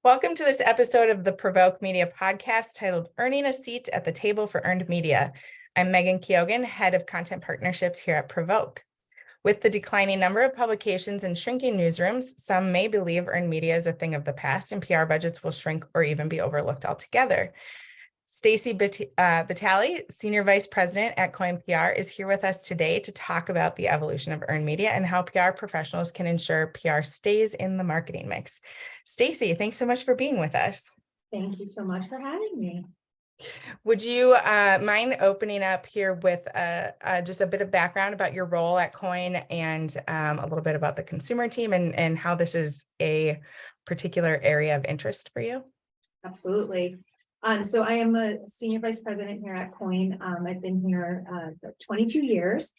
Welcome to this episode of the Provoke Media podcast titled Earning a Seat at the Table for Earned Media. I'm Megan Keogan, Head of Content Partnerships here at Provoke. With the declining number of publications and shrinking newsrooms, some may believe earned media is a thing of the past and PR budgets will shrink or even be overlooked altogether. Stacy Bataille, Senior Vice President at Coyne PR, is here with us today to talk about the evolution of earned media and how PR professionals can ensure PR stays in the marketing mix. Stacy, thanks so much for being with us. Thank you so much for having me. Would you mind opening up here with just a bit of background about your role at Coyne and a little bit about the consumer team and how this is a particular area of interest for you? Absolutely. So I am a Senior Vice President here at Coyne. I've been here for 22 years.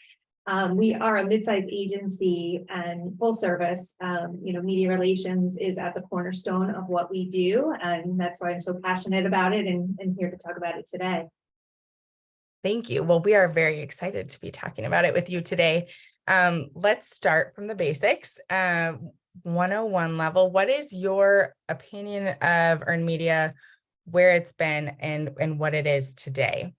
We are a mid-sized agency and full service. Media relations is at the cornerstone of what we do. And that's why I'm so passionate about it and here to talk about it today. Thank you. Well, we are very excited to be talking about it with you today. Let's start from the basics. 101 level. What is your opinion of earned media, where it's been and what it is today?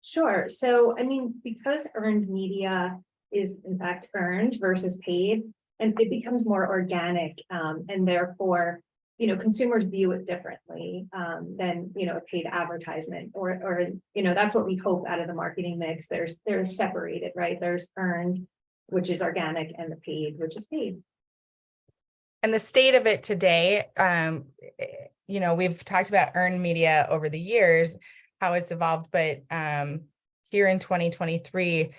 Sure. So, because earned media is in fact earned versus paid, and it becomes more organic, and therefore, consumers view it differently than a paid advertisement, or that's what we hope out of the marketing mix. They're separated, right? There's earned, which is organic, and the paid, which is paid. And the state of it today, we've talked about earned media over the years, how it's evolved, but here in 2023,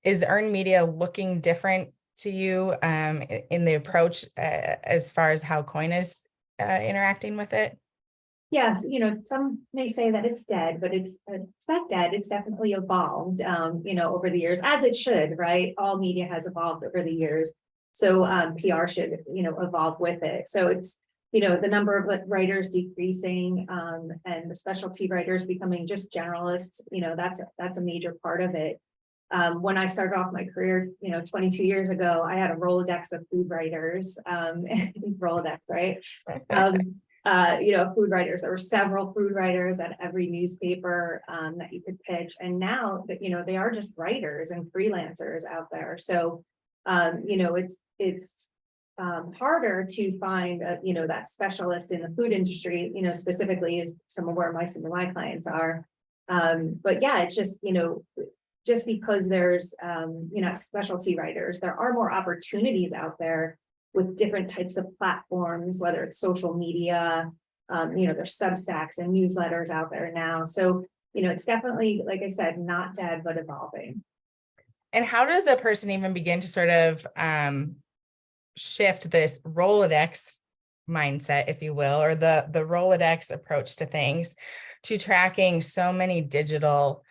is earned media looking different to you in the approach as far as how Coyne is interacting with it? Yes, some may say that it's dead, but it's not dead. It's definitely evolved, over the years, as it should, right? All media has evolved over the years. So PR should, evolve with it. So it's, the number of writers decreasing and the specialty writers becoming just generalists, that's a major part of it. When I started off my career, 22 years ago, I had a Rolodex of food writers, Rolodex, right? Food writers. There were several food writers at every newspaper that you could pitch. And now that, they are just writers and freelancers out there. So, it's harder to find, that specialist in the food industry, specifically is some of where some of my clients are. But yeah, it's just, just because there's, specialty writers, there are more opportunities out there with different types of platforms, whether it's social media, there's Substacks and newsletters out there now. So, it's definitely, like I said, not dead, but evolving. And how does a person even begin to sort of shift this Rolodex mindset, if you will, or the Rolodex approach to things, to tracking so many digital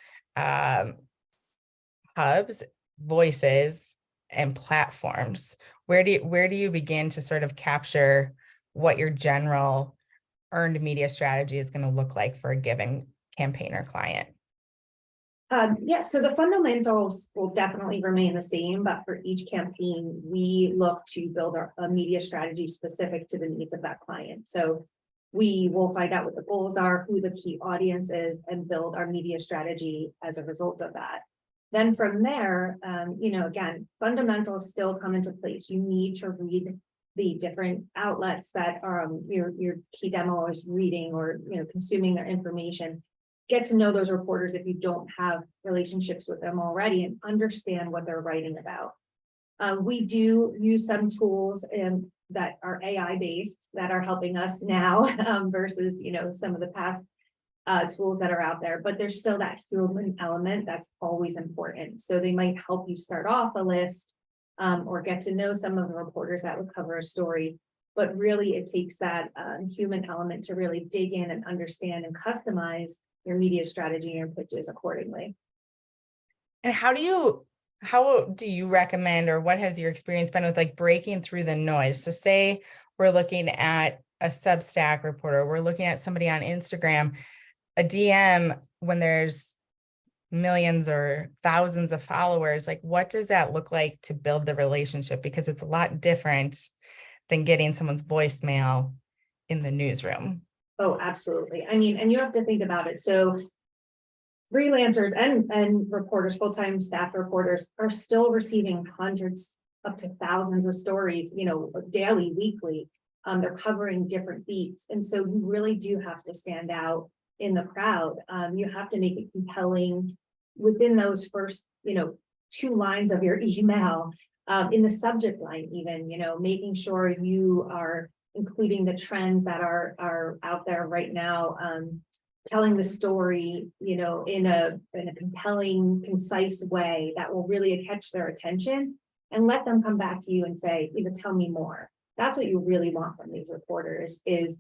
hubs, voices, and platforms? Where do you begin to sort of capture what your general earned media strategy is going to look like for a given campaign or client? So the fundamentals will definitely remain the same, but for each campaign, we look to build a media strategy specific to the needs of that client. So we will find out what the goals are, who the key audience is, and build our media strategy as a result of that. Then from there, again, fundamentals still come into place. You need to read the different outlets that your key demo is reading or consuming their information. Get to know those reporters if you don't have relationships with them already and understand what they're writing about. We do use some tools that are AI based that are helping us now versus some of the past tools that are out there, but there's still that human element that's always important. So they might help you start off a list or get to know some of the reporters that would cover a story. But really, it takes that human element to really dig in and understand and customize your media strategy and your pitches accordingly. And how do you recommend, or what has your experience been with like breaking through the noise? So say we're looking at a Substack reporter, we're looking at somebody on Instagram, a DM when there's millions or thousands of followers, like what does that look like to build the relationship? Because it's a lot different than getting someone's voicemail in the newsroom. Oh, absolutely. I mean, and you have to think about it. So freelancers and reporters, full-time staff reporters are still receiving hundreds up to thousands of stories, daily, weekly. They're covering different beats. And so you really do have to stand out in the crowd. You have to make it compelling within those first, 2 lines of your email, in the subject line, even, making sure you are including the trends that are out there right now, telling the story, in a compelling, concise way that will really catch their attention and let them come back to you and say, tell me more. That's what you really want from these reporters, is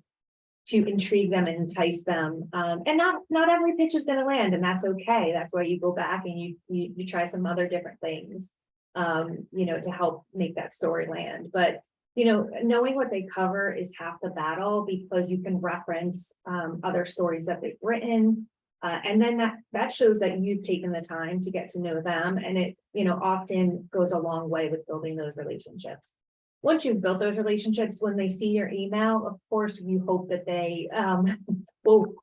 to intrigue them and entice them. And not every pitch is going to land, and that's okay. That's why you go back and you try some other different things, to help make that story land. But knowing what they cover is half the battle, because you can reference other stories that they've written. And then that shows that you've taken the time to get to know them. And it, often goes a long way with building those relationships. Once you've built those relationships, when they see your email, of course, you hope that they will,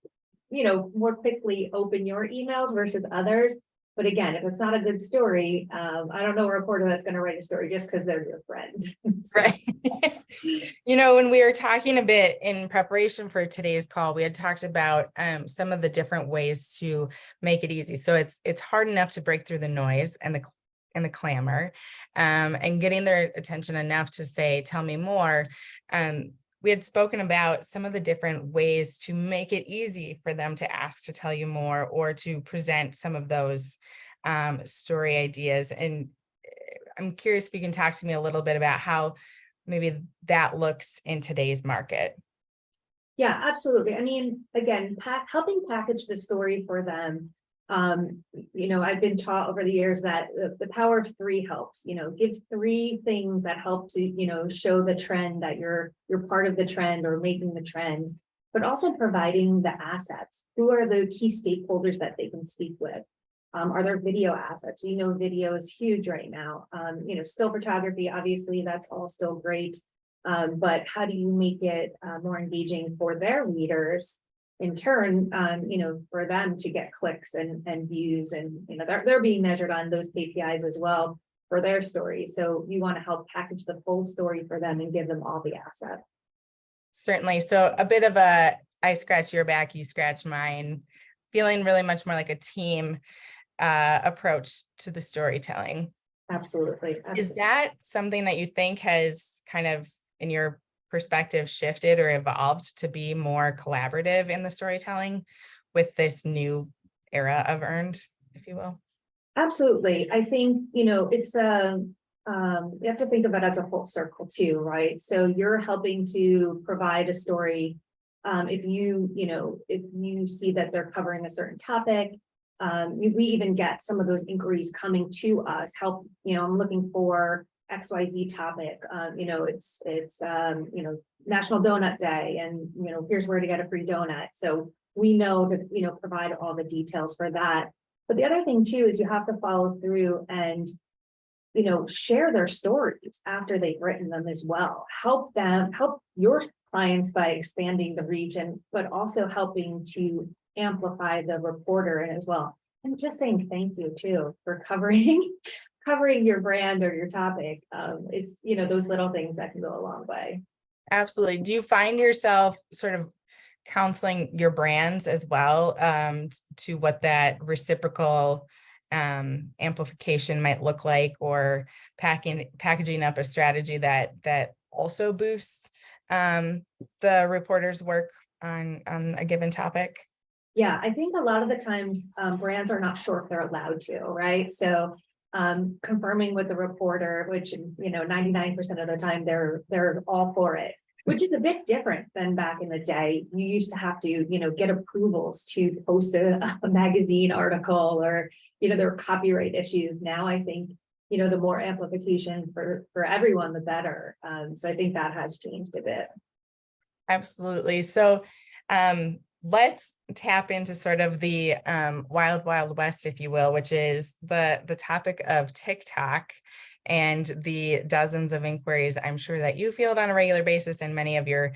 more quickly open your emails versus others. But again, if it's not a good story, I don't know a reporter that's going to write a story just because they're your friend. So. Right. When we were talking a bit in preparation for today's call, we had talked about some of the different ways to make it easy. So it's hard enough to break through the noise and the clamor, and getting their attention enough to say, tell me more. We had spoken about some of the different ways to make it easy for them to ask to tell you more, or to present some of those story ideas. And I'm curious if you can talk to me a little bit about how maybe that looks in today's market. Yeah, absolutely. I mean, again, helping package the story for them. I've been taught over the years that the power of 3 helps, give 3 things that help to, show the trend that you're part of the trend or making the trend, but also providing the assets. Who are the key stakeholders that they can speak with? Are there video assets? We know video is huge right now. Still photography, obviously, that's all still great. But how do you make it more engaging for their readers? In turn, for them to get clicks and views, and they're being measured on those KPIs as well for their story. So you want to help package the full story for them and give them all the assets. Certainly. So a bit of a I scratch your back, you scratch mine, feeling really much more like a team approach to the storytelling. Absolutely. Is that something that you think has kind of, in your perspective, shifted or evolved to be more collaborative in the storytelling with this new era of earned, if you will? Absolutely. I think, it's you have to think of it as a full circle too, right? So you're helping to provide a story. If you see that they're covering a certain topic, we even get some of those inquiries coming to us. I'm looking for XYZ topic. It's National Donut Day, and here's where to get a free donut. So we know to provide all the details for that. But the other thing too is you have to follow through and share their stories after they've written them as well. Help your clients by expanding the region, but also helping to amplify the reporter as well. And just saying thank you too for covering your brand or your topic. It's those little things that can go a long way. Absolutely. Do you find yourself sort of counseling your brands as well, to what that reciprocal amplification might look like, or packaging up a strategy that also boosts the reporter's work on a given topic? Yeah, I think a lot of the times brands are not sure if they're allowed to, right? So confirming with the reporter, which 99% of the time they're all for it, which is a bit different than back in the day. You used to have to get approvals to post a magazine article, or there were copyright issues. Now I think the more amplification for everyone, the better. So I think that has changed a bit. Absolutely. So let's tap into sort of the wild, wild west, if you will, which is the topic of TikTok and the dozens of inquiries I'm sure that you field on a regular basis, and many of your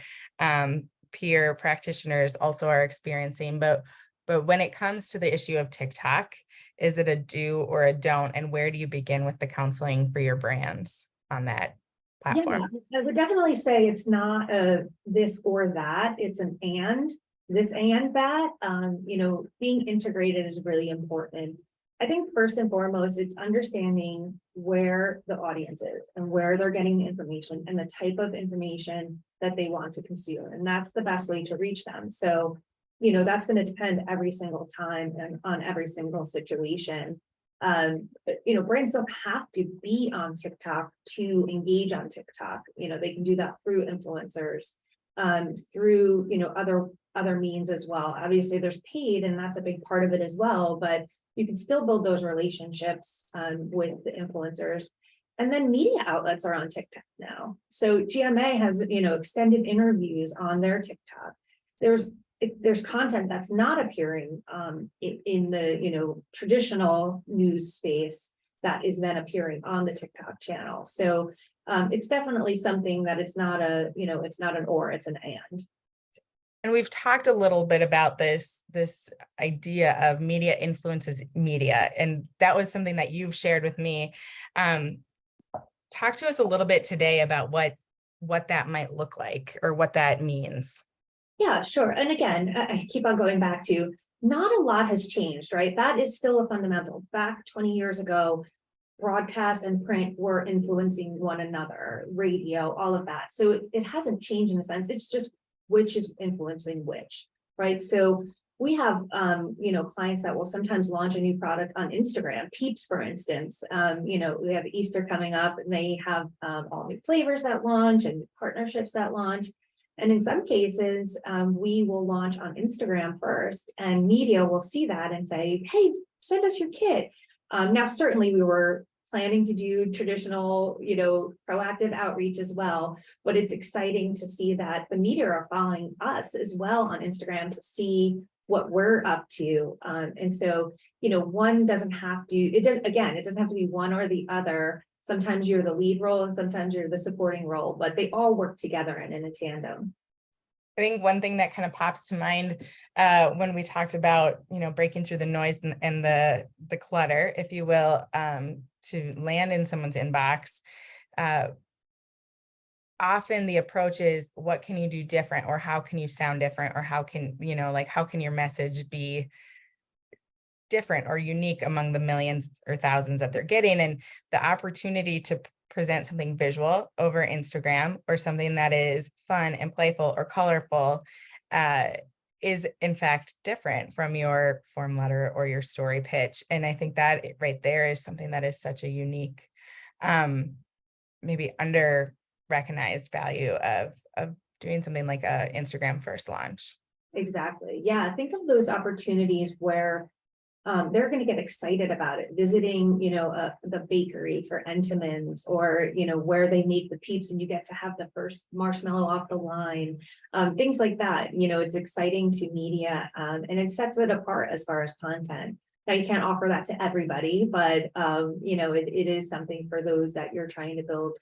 peer practitioners also are experiencing, but when it comes to the issue of TikTok, is it a do or a don't? And where do you begin with the counseling for your brands on that platform? Yeah, I would definitely say it's not a this or that, it's an and, this and that. Being integrated is really important. I think first and foremost, it's understanding where the audience is and where they're getting the information and the type of information that they want to consume. And that's the best way to reach them. So, that's going to depend every single time and on every single situation. Brands don't have to be on TikTok to engage on TikTok. They can do that through influencers, through, other means as well. Obviously there's paid, and that's a big part of it as well, but you can still build those relationships, with the influencers. And then media outlets are on TikTok now. So GMA has, extended interviews on their TikTok. There's content that's not appearing in the traditional news space that is then appearing on the TikTok channel. So it's definitely something that it's not it's not an or, it's an and. And we've talked a little bit about this idea of media influences media, and that was something that you've shared with me. Talk to us a little bit today about what that might look like or what that means. Yeah, sure. And again, I keep on going back to not a lot has changed, right? That is still a fundamental. Back 20 years ago, broadcast and print were influencing one another, radio, all of that. So it hasn't changed in a sense. It's just which is influencing which, right? So we have, clients that will sometimes launch a new product on Instagram, Peeps, for instance. We have Easter coming up, and they have all new flavors that launch and partnerships that launch. And in some cases, we will launch on Instagram first, and media will see that and say, hey, send us your kit. Now, certainly we were planning to do traditional, proactive outreach as well, but it's exciting to see that the media are following us as well on Instagram to see what we're up to. And so, one doesn't have to, it doesn't have to be one or the other. Sometimes you're the lead role and sometimes you're the supporting role, but they all work together and in a tandem. I think one thing that kind of pops to mind when we talked about, breaking through the noise and the clutter, if you will, to land in someone's inbox, often the approach is, what can you do different, or how can you sound different, or how can, how can your message be different or unique among the millions or thousands that they're getting? And the opportunity to present something visual over Instagram, or something that is fun and playful or colorful, is in fact different from your form letter or your story pitch. And I think that right there is something that is such a unique, maybe under recognized value of doing something like a Instagram first launch. Exactly. Yeah. Think of those opportunities where they're going to get excited about it, visiting, the bakery for Entenmann's, or, where they make the Peeps and you get to have the first marshmallow off the line, things like that. It's exciting to media, and it sets it apart as far as content. Now, you can't offer that to everybody, but, it is something for those that you're trying to build,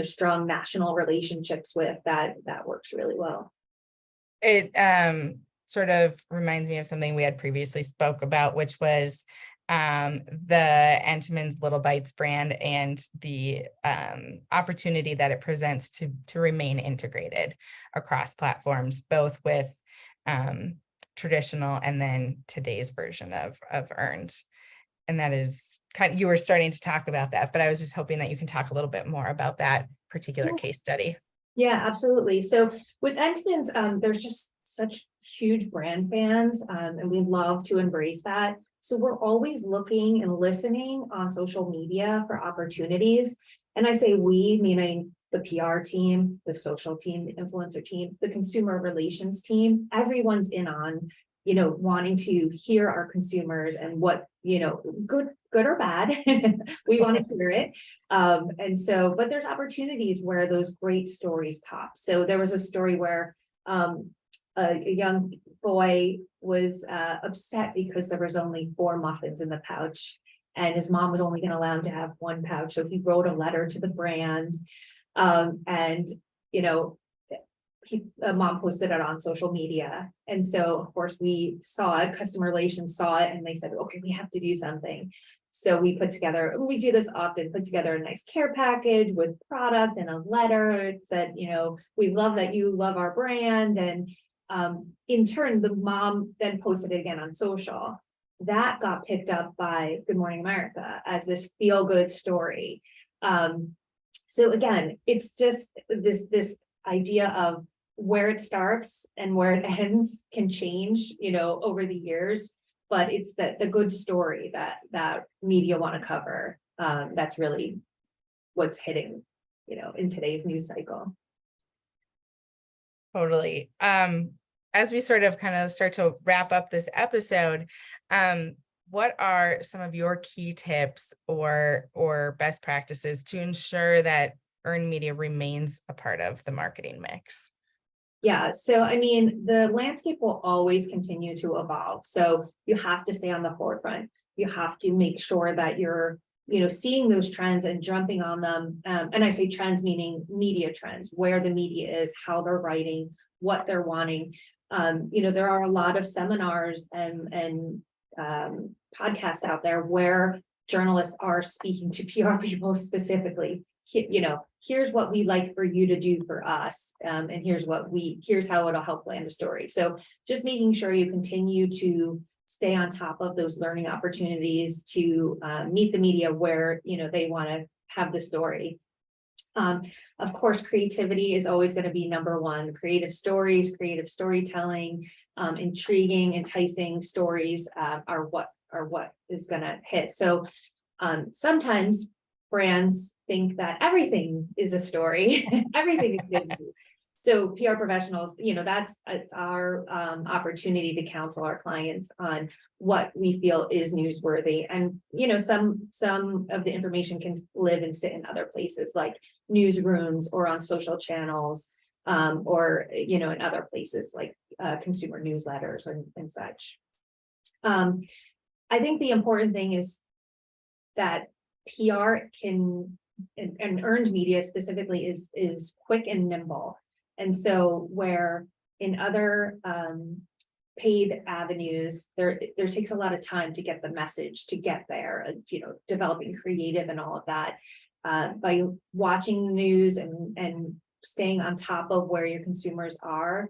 strong national relationships with, that works really well. It sort of reminds me of something we had previously spoke about, which was the Entenmann's Little Bites brand and the opportunity that it presents to remain integrated across platforms, both with traditional and then today's version of earned. And that is you were starting to talk about that, but I was just hoping that you can talk a little bit more about that particular case study. Yeah, absolutely. So with Entenmann's, there's just such huge brand fans, and we love to embrace that. So we're always looking and listening on social media for opportunities. And I say we, meaning the PR team, the social team, the influencer team, the consumer relations team, everyone's in on, wanting to hear our consumers and what, good or bad, we want to hear it. And so, but there's opportunities where those great stories pop. So there was a story where a young boy was upset because there was only 4 muffins in the pouch, and his mom was only going to allow him to have 1 pouch. So he wrote a letter to the brand, and a mom posted it on social media. And so of course we saw it, customer relations saw it, and they said, okay, we have to do something. So we do this often, put together a nice care package with product and a letter. It said, we love that you love our brand. And in turn, the mom then posted it again on social. That got picked up by Good Morning America as this feel-good story. So again, it's just this idea of where it starts and where it ends can change, over the years. But it's the good story that media want to cover. That's really what's hitting, in today's news cycle. Totally. As we sort of kind of start to wrap up this episode, what are some of your key tips or best practices to ensure that earned media remains a part of the marketing mix? Yeah, so I mean, the landscape will always continue to evolve. So you have to stay on the forefront. You have to make sure that you're, seeing those trends and jumping on them. And I say trends meaning media trends, where the media is, how they're writing, what they're wanting. There are a lot of seminars and podcasts out there where journalists are speaking to PR people specifically. Here's what we like for you to do for us. And here's how it'll help land a story. So just making sure you continue to stay on top of those learning opportunities to meet the media where, they want to have the story. Of course, creativity is always going to be number one. Creative stories, creative storytelling, intriguing, enticing stories are what is going to hit. So sometimes brands think that everything is a story, everything is good news. So PR professionals, that's our opportunity to counsel our clients on what we feel is newsworthy. And, some of the information can live and sit in other places like newsrooms or on social channels, or, in other places like consumer newsletters and such. I think the important thing is that PR can, and earned media specifically is quick and nimble. And so where in other paid avenues, there takes a lot of time to get the message to get there, developing creative and all of that. By watching the news and staying on top of where your consumers are,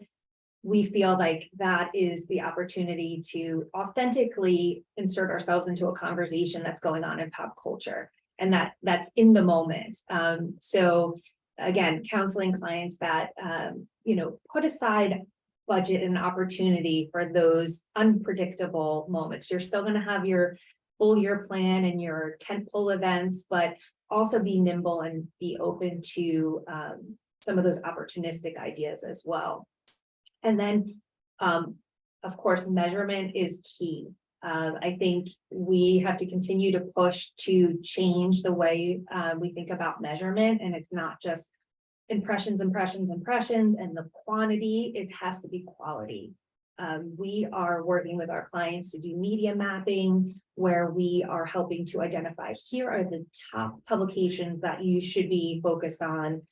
we feel like that is the opportunity to authentically insert ourselves into a conversation that's going on in pop culture, and that's in the moment. So again, counseling clients that, put aside budget and opportunity for those unpredictable moments. You're still going to have your full year plan and your tentpole events, but also be nimble and be open to some of those opportunistic ideas as well. And then, of course, measurement is key. I think we have to continue to push to change the way we think about measurement. And it's not just impressions, and the quantity, it has to be quality. We are working with our clients to do media mapping, where we are helping to identify, here are the top publications that you should be focused on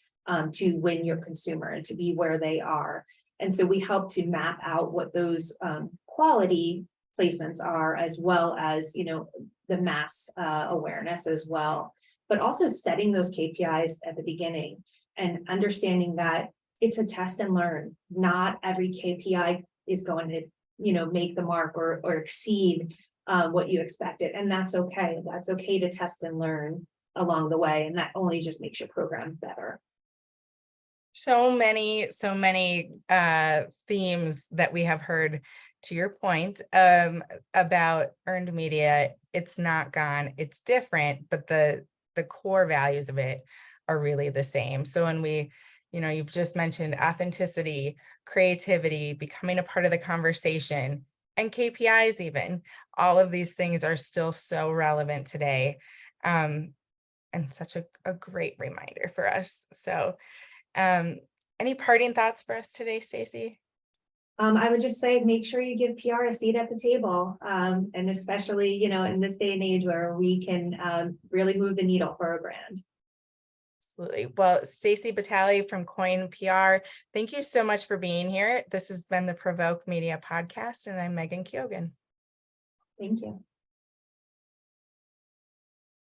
to win your consumer and to be where they are. And so we help to map out what those quality placements are, as well as, the mass awareness as well, but also setting those KPIs at the beginning and understanding that it's a test and learn. Not every KPI is going to, make the mark or exceed what you expected. And that's okay. That's okay to test and learn along the way. And that only just makes your program better. So many themes that we have heard, to your point, about earned media. It's not gone, it's different, but the core values of it are really the same. So when you've just mentioned authenticity, creativity, becoming a part of the conversation, and KPIs even, all of these things are still so relevant today. And such a great reminder for us. So any parting thoughts for us today, Stacy? I would just say, make sure you give PR a seat at the table. And especially, in this day and age where we can really move the needle for a brand. Absolutely. Well, Stacy Bataille from Coyne PR, thank you so much for being here. This has been the Provoke Media Podcast, and I'm Megan Keogan. Thank you.